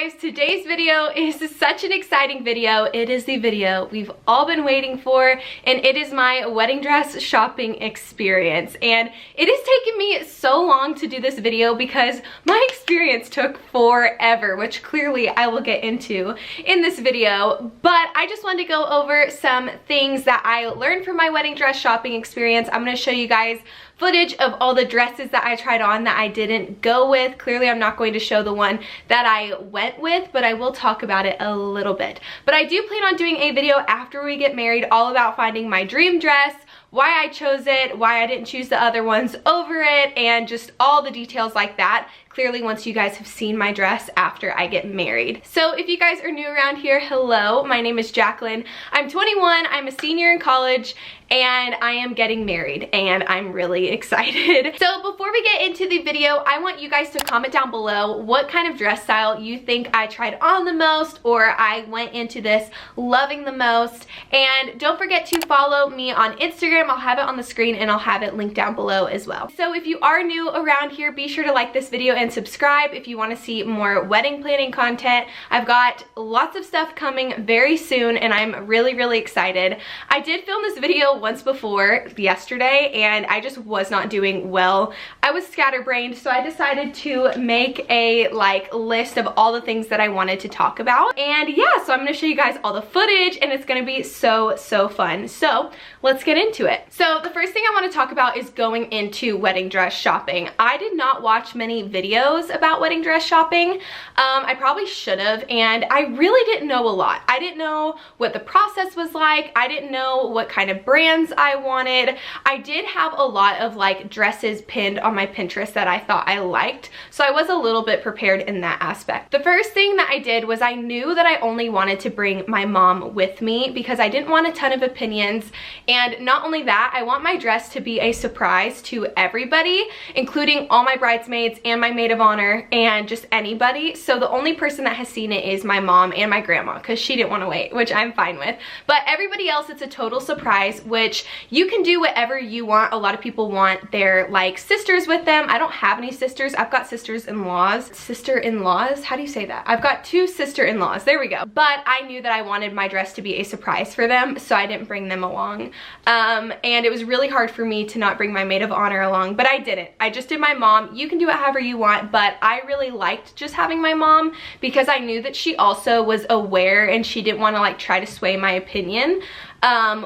guys, today's video is such an exciting video. It is the video we've all been waiting for, and it is my wedding dress shopping experience. And it has taken me so long to do this video because my experience took forever, which clearly I will get into in this video. But I just wanted to go over some things that I learned from my wedding dress shopping experience. I'm going to show you guys footage of all the dresses that I tried on that I didn't go with. Clearly I'm not going to show the one that I went with, but I will talk about it a little bit. But I do plan on doing a video after we get married all about finding my dream dress, why I chose it, why I didn't choose the other ones over it, and just all the details like that. Clearly once you guys have seen my dress after I get married. So if you guys are new around here, hello, my name is Jaclyn. I'm 21, I'm a senior in college, and I am getting married, and I'm really excited. So before we get into the video, I want you guys to comment down below what kind of dress style you think I tried on the most, or I went into this loving the most. And don't forget to follow me on Instagram. I'll have it on the screen and I'll have it linked down below as well. So if you are new around here, be sure to like this video and subscribe if you want to see more wedding planning content. I've got lots of stuff coming very soon and I'm really excited. I did film this video once before yesterday and I just was not doing well. I was scatterbrained, so I decided to make a list of all the things that I wanted to talk about. And yeah, so I'm going to show you guys all the footage and it's going to be so fun. So let's get into it. So the first thing I want to talk about is going into wedding dress shopping. I did not watch many videos about wedding dress shopping. I probably should have, and I really didn't know a lot. I didn't know what the process was like. I didn't know what kind of brands I wanted. I did have a lot of dresses pinned on my Pinterest that I thought I liked, so I was a little bit prepared in that aspect. The first thing that I did was I knew that I only wanted to bring my mom with me because I didn't want a ton of opinions, and not only that, I want my dress to be a surprise to everybody, including all my bridesmaids and my maid of honor and just anybody. So the only person that has seen it is my mom and my grandma because she didn't want to wait, which I'm fine with. But everybody else, it's a total surprise, which you can do whatever you want. A lot of people want their sisters with them. I don't have any sisters. I've got sisters-in-laws. Sister-in-laws? How do you say that? I've got two sister-in-laws. There we go. But I knew that I wanted my dress to be a surprise for them, so I didn't bring them along. And it was really hard for me to not bring my maid of honor along, but I didn't. I just did my mom. You can do it however you want, but I really liked just having my mom because I knew that she also was aware and she didn't want to try to sway my opinion.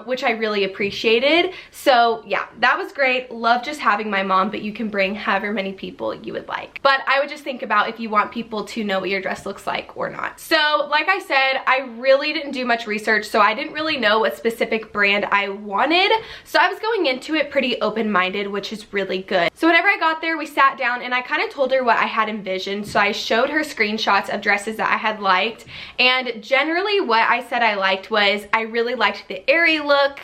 Which I really appreciated. So yeah, that was great. Love just having my mom, but you can bring however many people you would like. But I would just think about if you want people to know what your dress looks like or not. So like I said, I really didn't do much research, so I didn't really know what specific brand I wanted. So I was going into it pretty open-minded, which is really good. So whenever I got there, we sat down and I kind of told her what I had envisioned. So I showed her screenshots of dresses that I had liked, and generally what I said I liked was I really liked the airy look.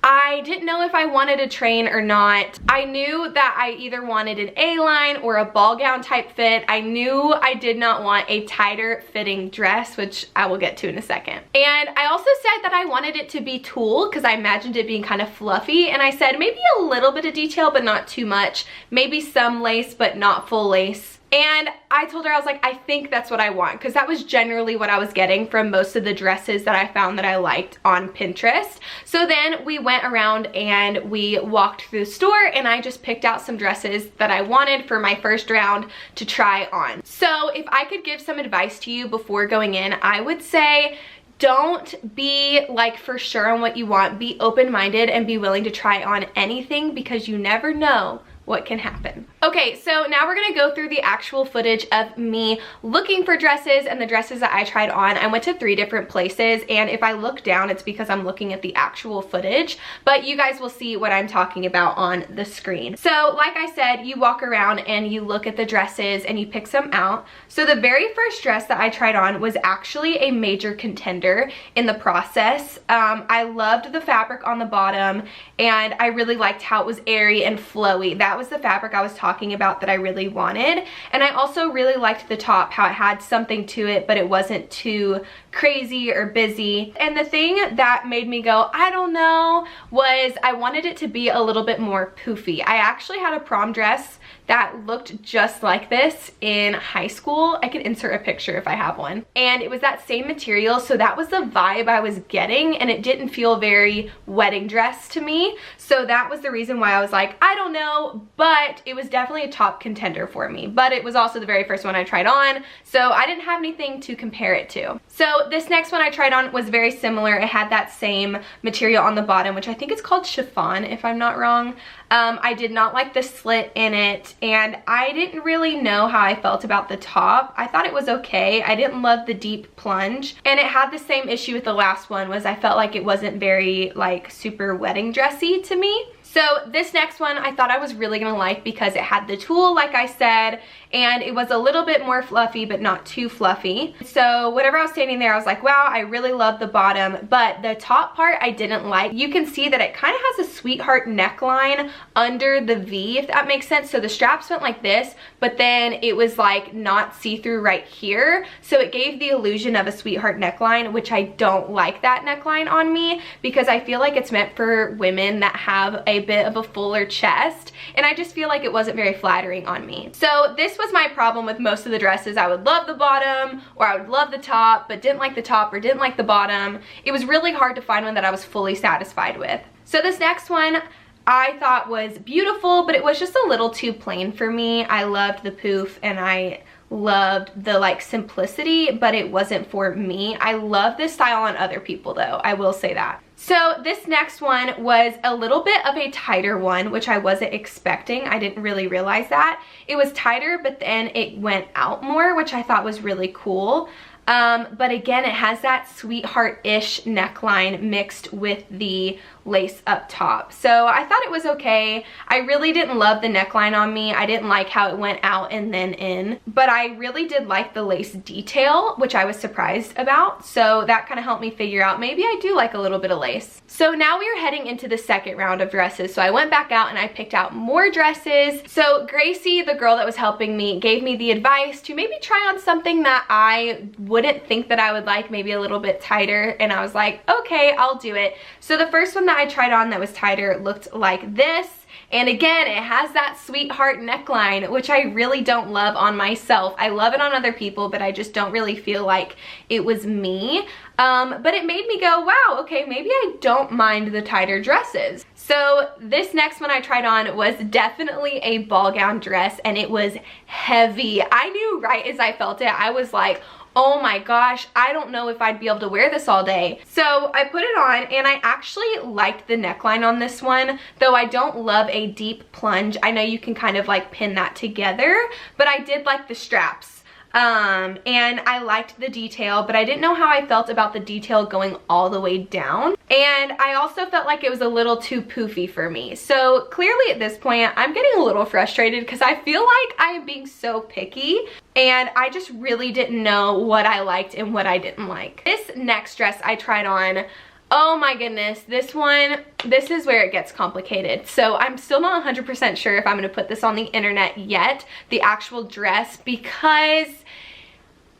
I didn't know if I wanted a train or not. I knew that I either wanted an A-line or a ball gown type fit. I knew I did not want a tighter fitting dress, which I will get to in a second. And I also said that I wanted it to be tulle because I imagined it being kind of fluffy, and I said maybe a little bit of detail but not too much. Maybe some lace but not full lace. And I told her, I was like, I think that's what I want, because that was generally what I was getting from most of the dresses that I found that I liked on Pinterest. So then we went around and we walked through the store and I just picked out some dresses that I wanted for my first round to try on. So if I could give some advice to you before going in, I would say don't be for sure on what you want. Be open-minded and be willing to try on anything because you never know what can happen. Okay, so now we're gonna go through the actual footage of me looking for dresses and the dresses that I tried on. I went to 3 different places, and if I look down, it's because I'm looking at the actual footage, but you guys will see what I'm talking about on the screen. So like I said, you walk around and you look at the dresses and you pick some out. So the very first dress that I tried on was actually a major contender in the process. I loved the fabric on the bottom and I really liked how it was airy and flowy. That was the fabric I was talking about that I really wanted. And I also really liked the top, how it had something to it, but it wasn't too crazy or busy. And the thing that made me go, I don't know, was I wanted it to be a little bit more poofy. I actually had a prom dress that looked just like this in high school. I can insert a picture if I have one. And it was that same material, so that was the vibe I was getting, and it didn't feel very wedding dress to me. So that was the reason why I was like, I don't know, but it was definitely a top contender for me. But it was also the very first one I tried on, so I didn't have anything to compare it to. So this next one I tried on was very similar. It had that same material on the bottom, which I think is called chiffon, if I'm not wrong. I did not like the slit in it, and I didn't really know how I felt about the top. I thought it was okay. I didn't love the deep plunge, and it had the same issue with the last one, was I felt like it wasn't very like super wedding dressy to me. So this next one I thought I was really gonna like because it had the tulle, like I said, and it was a little bit more fluffy, but not too fluffy. So whenever I was standing there, I was like, wow, I really love the bottom, but the top part I didn't like. You can see that it kind of has a sweetheart neckline under the V, if that makes sense. So the straps went like this, but then it was like not see-through right here. So it gave the illusion of a sweetheart neckline, which I don't like that neckline on me, because I feel like it's meant for women that have a bit of a fuller chest, and I just feel like it wasn't very flattering on me. So this was my problem with most of the dresses. I would love the bottom, or I would love the top, but didn't like the top or didn't like the bottom. It was really hard to find one that I was fully satisfied with. So this next one I thought was beautiful, but it was just a little too plain for me. I loved the poof and I loved the like simplicity, but it wasn't for me. I love this style on other people though, I will say that. So this next one was a little bit of a tighter one, which I wasn't expecting. I didn't really realize that. It was tighter, but then it went out more, which I thought was really cool. But again, it has that sweetheart-ish neckline mixed with the lace up top. So I thought it was okay. I really didn't love the neckline on me. I didn't like how it went out and then in, but I really did like the lace detail, which I was surprised about. So that kind of helped me figure out maybe I do like a little bit of lace. So now we are heading into the second round of dresses. So I went back out and I picked out more dresses. So Gracie, the girl that was helping me, gave me the advice to maybe try on something that I wouldn't think that I would like, maybe a little bit tighter, and I was like, okay, I'll do it. So the first one that I tried on that was tighter looked like this, and again, it has that sweetheart neckline, which I really don't love on myself. I love it on other people, but I just don't really feel like it was me. But it made me go, wow, okay, maybe I don't mind the tighter dresses. So this next one I tried on was definitely a ball gown dress, and it was heavy. I knew right as I felt it, I was like, oh my gosh, I don't know if I'd be able to wear this all day. So I put it on, and I actually liked the neckline on this one, though I don't love a deep plunge. I know you can kind of like pin that together, but I did like the straps. And I liked the detail, but I didn't know how I felt about the detail going all the way down. And I also felt like it was a little too poofy for me. So clearly at this point, I'm getting a little frustrated because I feel like I am being so picky, and I just really didn't know what I liked and what I didn't like. This next dress I tried on, oh my goodness, this one, this is where it gets complicated. So I'm still not 100% sure if I'm gonna put this on the internet yet, the actual dress, because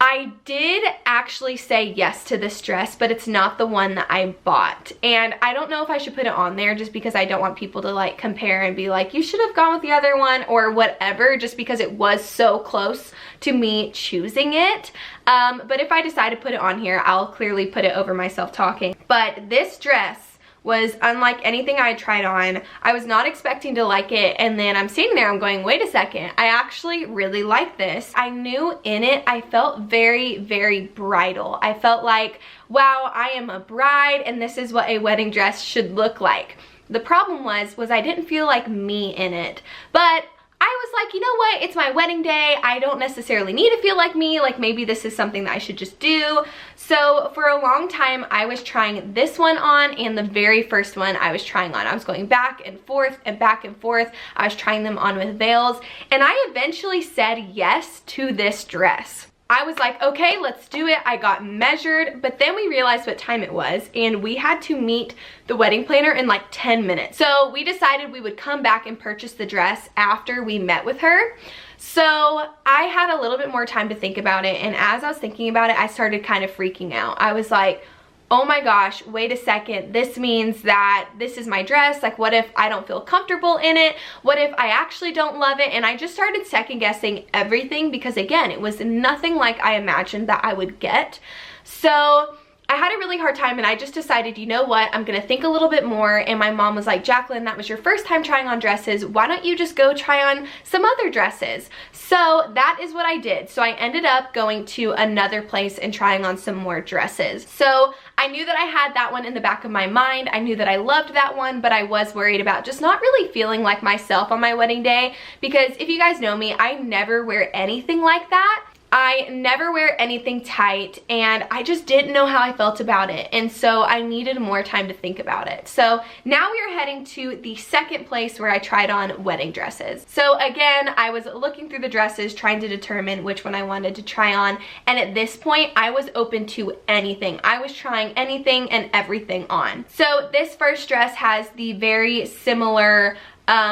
I did actually say yes to this dress, but it's not the one that I bought. And I don't know if I should put it on there just because I don't want people to like compare and be like, you should have gone with the other one or whatever, just because it was so close to me choosing it. But if I decide to put it on here, I'll clearly put it over myself talking. But this dress was unlike anything I had tried on. I was not expecting to like it, and then I'm sitting there, I'm going, wait a second, I actually really like this. I knew in it, I felt very, very bridal. I felt like, wow, I am a bride, and this is what a wedding dress should look like. The problem was I didn't feel like me in it, but I was like, you know what, it's my wedding day, I don't necessarily need to feel like me, like maybe this is something that I should just do. So for a long time, I was trying this one on, and the very first one I was trying on. I was going back and forth and back and forth. I was trying them on with veils, and I eventually said yes to this dress. I was like, okay, let's do it. I got measured, but then we realized what time it was, and we had to meet the wedding planner in like 10 minutes. So we decided we would come back and purchase the dress after we met with her. So I had a little bit more time to think about it, and as I was thinking about it, I started kind of freaking out. I was like, oh my gosh, wait a second, this means that this is my dress. Like, what if I don't feel comfortable in it? What if I actually don't love it? And I just started second guessing everything because, again, it was nothing like I imagined that I would get. So I had a really hard time, and I just decided, you know what, I'm gonna think a little bit more. And my mom was like, Jaclyn, that was your first time trying on dresses. Why don't you just go try on some other dresses? So that is what I did. So I ended up going to another place and trying on some more dresses. So I knew that I had that one in the back of my mind. I knew that I loved that one, but I was worried about just not really feeling like myself on my wedding day, because if you guys know me, I never wear anything like that. I never wear anything tight, and I just didn't know how I felt about it, and so I needed more time to think about it. So now we are heading to the second place where I tried on wedding dresses. So again, I was looking through the dresses trying to determine which one I wanted to try on, and at this point I was open to anything. I was trying anything and everything on. So this first dress has the very similar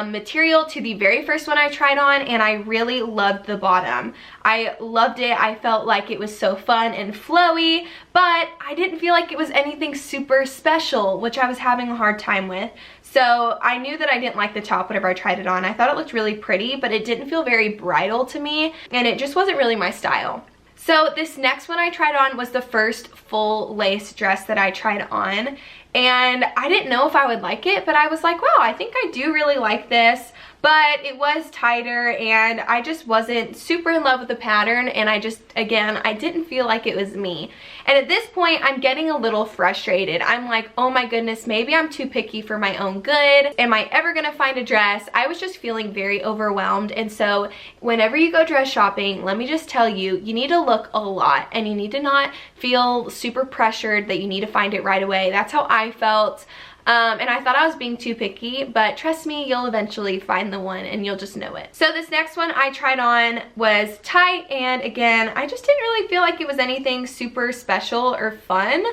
material to the very first one I tried on, and I really loved the bottom. I loved it. I felt like it was so fun and flowy, but I didn't feel like it was anything super special, which I was having a hard time with. So I knew that I didn't like the top whenever I tried it on. I thought it looked really pretty, but it didn't feel very bridal to me, and it just wasn't really my style. So this next one I tried on was the first full lace dress that I tried on, and I didn't know if I would like it, but I was like, wow, I think I do really like this. But it was tighter, and I just wasn't super in love with the pattern, and I just, again, I didn't feel like it was me. And at this point, I'm getting a little frustrated. I'm like, oh my goodness, maybe I'm too picky for my own good. Am I ever gonna find a dress? I was just feeling very overwhelmed, and so whenever you go dress shopping, let me just tell you, you need to look a lot, and you need to not feel super pressured that you need to find it right away. That's how I felt. And I thought I was being too picky, but trust me, you'll eventually find the one and you'll just know it. So this next one I tried on was tight, and again, I just didn't really feel like it was anything super special or fun.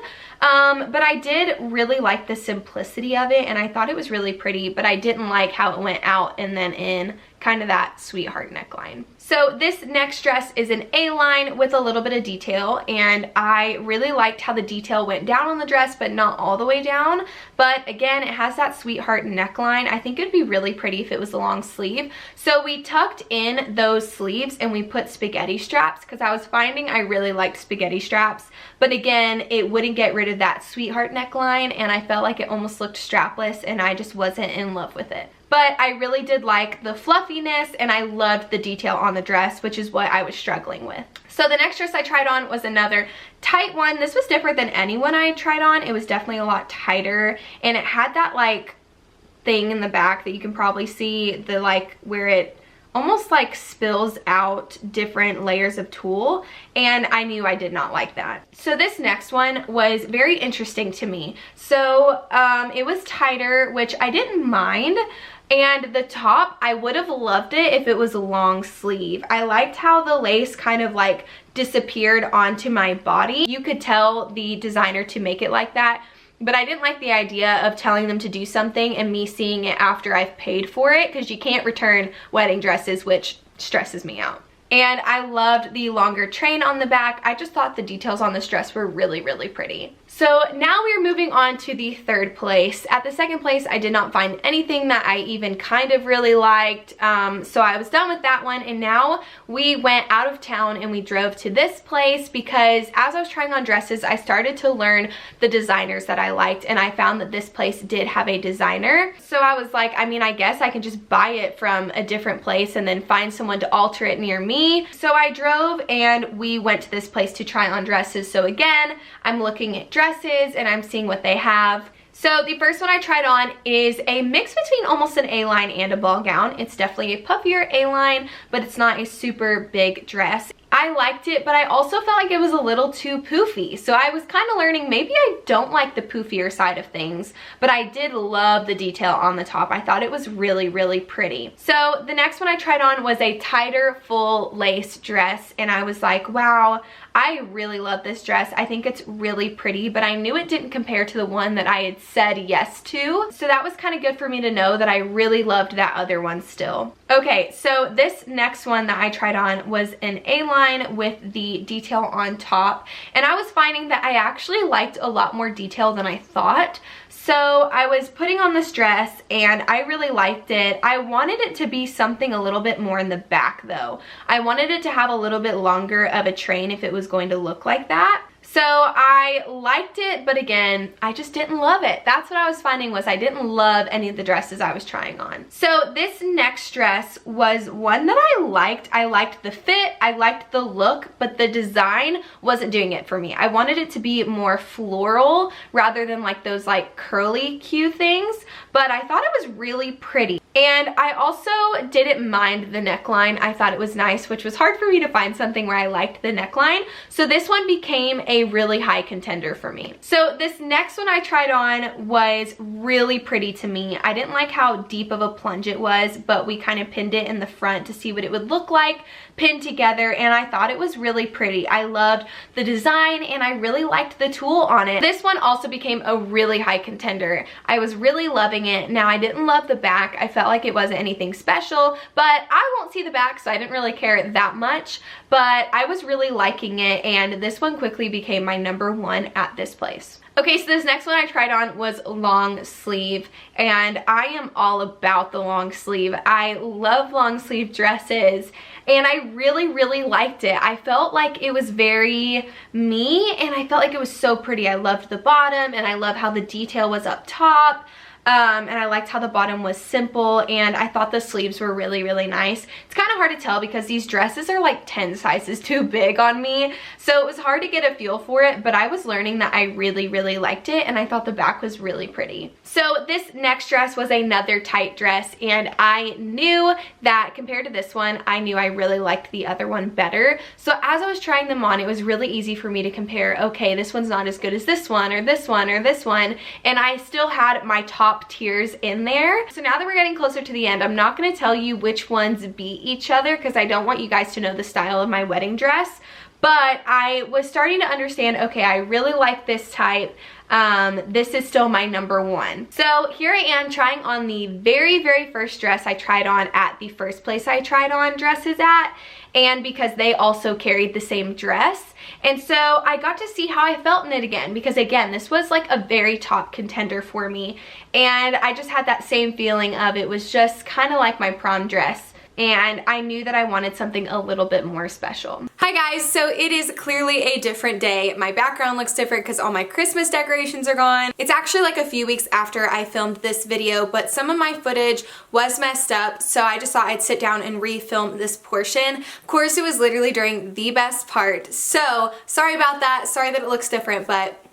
But I did really like the simplicity of it, and I thought it was really pretty, but I didn't like how it went out and then in kind of that sweetheart neckline. So this next dress is an A-line with a little bit of detail, and I really liked how the detail went down on the dress, but not all the way down. But again, it has that sweetheart neckline. I think it'd be really pretty if it was a long sleeve. So we tucked in those sleeves and we put spaghetti straps, because I was finding I really liked spaghetti straps. But again, it wouldn't get rid of that sweetheart neckline, and I felt like it almost looked strapless, and I just wasn't in love with it. But I really did like the fluffiness, and I loved the detail on the dress, which is what I was struggling with. So the next dress I tried on was another tight one. This was different than any one I had tried on. It was definitely a lot tighter, and it had that like thing in the back that you can probably see, the like where it almost like spills out different layers of tulle, and I knew I did not like that. So this next one was very interesting to me. So it was tighter, which I didn't mind, and the top, I would have loved it if it was a long sleeve. I liked how the lace kind of like disappeared onto my body. You could tell the designer to make it like that, but I didn't like the idea of telling them to do something and me seeing it after I've paid for it, because you can't return wedding dresses, which stresses me out. And I loved the longer train on the back. I just thought the details on this dress were really, really pretty. So now we're moving on to the third place. At the second place, I did not find anything that I even kind of really liked. So I was done with that one, and now we went out of town and we drove to this place, because as I was trying on dresses, I started to learn the designers that I liked, and I found that this place did have a designer. So I was like, I mean, I guess I can just buy it from a different place and then find someone to alter it near me. So I drove and we went to this place to try on dresses. So again, I'm looking at dresses and I'm seeing what they have. So the first one I tried on is a mix between almost an A-line and a ball gown. It's definitely a puffier A-line, but it's not a super big dress. I liked it, but I also felt like it was a little too poofy. So I was kind of learning maybe I don't like the poofier side of things, but I did love the detail on the top. I thought it was really, really pretty. So the next one I tried on was a tighter full lace dress, and I was like, wow, I really love this dress. I think it's really pretty, but I knew it didn't compare to the one that I had said yes to. So that was kind of good for me to know that I really loved that other one still. Okay, so this next one that I tried on was an A-line with the detail on top. And I was finding that I actually liked a lot more detail than I thought. So I was putting on this dress and I really liked it. I wanted it to be something a little bit more in the back though. I wanted it to have a little bit longer of a train if it was going to look like that. So I liked it, but again, I just didn't love it. That's what I was finding, was I didn't love any of the dresses I was trying on. So this next dress was one that I liked. I liked the fit, I liked the look, but the design wasn't doing it for me. I wanted it to be more floral rather than like those like curly Q things, but I thought it was really pretty. And I also didn't mind the neckline. I thought it was nice, which was hard for me to find something where I liked the neckline. So this one became a really high contender for me. So this next one I tried on was really pretty to me. I didn't like how deep of a plunge it was, but we kind of pinned it in the front to see what it would look like pinned together, and I thought it was really pretty. I loved the design and I really liked the tulle on it. This one also became a really high contender. I was really loving it. Now I didn't love the back. I felt like it wasn't anything special, but I won't see the back, so I didn't really care that much, but I was really liking it, and this one quickly became my #1 at this place. Okay, so this next one I tried on was long sleeve, and I am all about the long sleeve. I love long sleeve dresses, and I really, really liked it. I felt like it was very me, and I felt like it was so pretty. I loved the bottom, and I love how the detail was up top. And I liked how the bottom was simple, and I thought the sleeves were really, really nice. It's kind of hard to tell because these dresses are like 10 sizes too big on me, so it was hard to get a feel for it, but I was learning that I really, really liked it, and I thought the back was really pretty. So this next dress was another tight dress, and I knew that compared to this one, I knew I really liked the other one better. So as I was trying them on, it was really easy for me to compare, okay, this one's not as good as this one, or this one, or this one, and I still had my top tiers in there. So now that we're getting closer to the end, I'm not going to tell you which ones beat each other because I don't want you guys to know the style of my wedding dress, but I was starting to understand, okay, I really like this type. This is still my #1. So here I am trying on the very, very first dress I tried on at the first place I tried on dresses at, and because they also carried the same dress. And so I got to see how I felt in it again, because again, this was like a very top contender for me, and I just had that same feeling of it was just kind of like my prom dress, and I knew that I wanted something a little bit more special. Hi guys, so it is clearly a different day. My background looks different because all my Christmas decorations are gone. It's actually like a few weeks after I filmed this video, but some of my footage was messed up, so I just thought I'd sit down and refilm this portion. Of course, it was literally during the best part, so sorry about that. Sorry that it looks different, but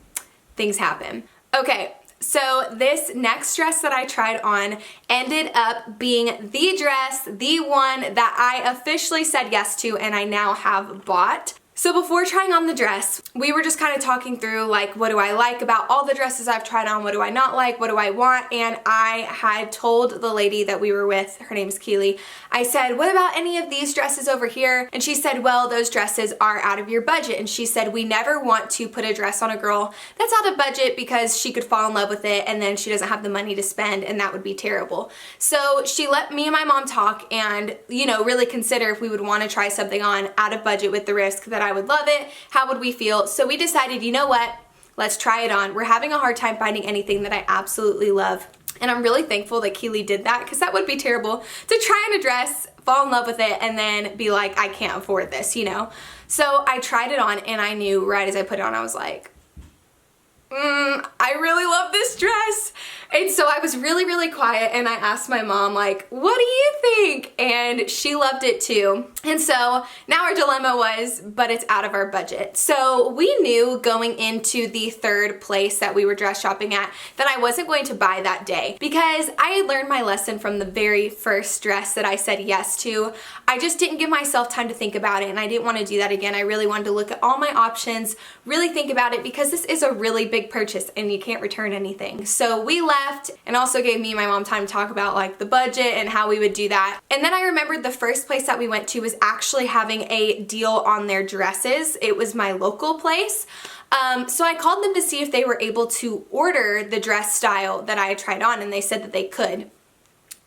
things happen. Okay. So this next dress that I tried on ended up being the dress, the one that I officially said yes to and I now have bought. So before trying on the dress, we were just kind of talking through like, what do I like about all the dresses I've tried on? What do I not like? What do I want? And I had told the lady that we were with, her name's Keely, I said, what about any of these dresses over here? And she said, well, those dresses are out of your budget. And she said, we never want to put a dress on a girl that's out of budget because she could fall in love with it and then she doesn't have the money to spend, and that would be terrible. So she let me and my mom talk and, you know, really consider if we would want to try something on out of budget with the risk that I would love it. How would we feel? So we decided, you know what? Let's try it on. We're having a hard time finding anything that I absolutely love. And I'm really thankful that Keely did that, because that would be terrible to try on a dress, fall in love with it, and then be like, I can't afford this, you know? So I tried it on and I knew right as I put it on, I was like, I really love this dress. And so I was really, really quiet and I asked my mom, like, what do you think? And she loved it too. And so now our dilemma was, but it's out of our budget. So we knew going into the third place that we were dress shopping at that I wasn't going to buy that day because I had learned my lesson from the very first dress that I said yes to. I just didn't give myself time to think about it and I didn't want to do that again. I really wanted to look at all my options, really think about it because this is a really big purchase and you can't return anything. So we left and also gave me and my mom time to talk about like the budget and how we would do that. And then I remembered the first place that we went to was actually having a deal on their dresses. It was my local place. So I called them to see if they were able to order the dress style that I had tried on and they said that they could.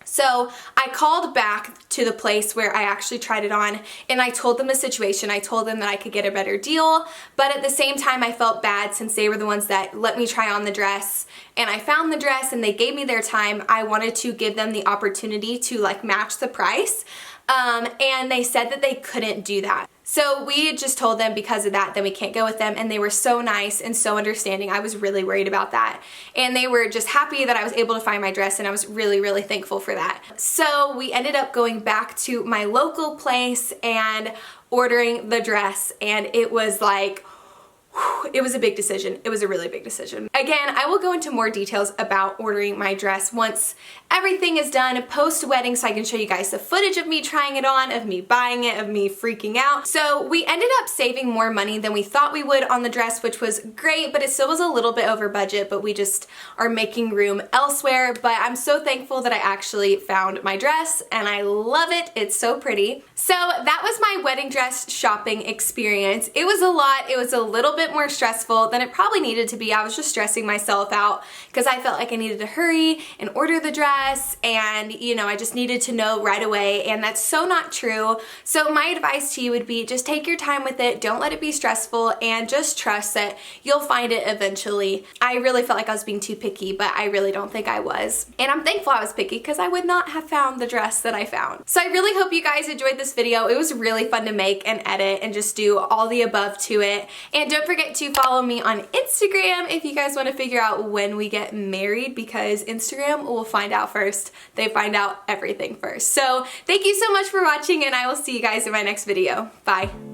So I called back to the place where I actually tried it on and I told them the situation. I told them that I could get a better deal, but at the same time I felt bad since they were the ones that let me try on the dress and I found the dress and they gave me their time. I wanted to give them the opportunity to like match the price. And they said that they couldn't do that. So we just told them because of that, then we can't go with them. And they were so nice and so understanding. I was really worried about that. And they were just happy that I was able to find my dress and I was really, really thankful for that. So we ended up going back to my local place and ordering the dress and it was like, it was a big decision. It was a really big decision. Again, I will go into more details about ordering my dress once everything is done post-wedding so I can show you guys the footage of me trying it on, of me buying it, of me freaking out. So we ended up saving more money than we thought we would on the dress, which was great, but it still was a little bit over budget, but we just are making room elsewhere. But I'm so thankful that I actually found my dress and I love it. It's so pretty. So that was my wedding dress shopping experience. It was a lot. It was a little bit more stressful than it probably needed to be. I was just stressing myself out because I felt like I needed to hurry and order the dress and you know I just needed to know right away and that's so not true. So my advice to you would be just take your time with it, don't let it be stressful and just trust that you'll find it eventually. I really felt like I was being too picky but I really don't think I was and I'm thankful I was picky because I would not have found the dress that I found. So I really hope you guys enjoyed this video. It was really fun to make and edit and just do all the above to it and don't forget to follow me on Instagram if you guys want to figure out when we get married because Instagram will find out first. They find out everything first. So thank you so much for watching and I will see you guys in my next video. Bye.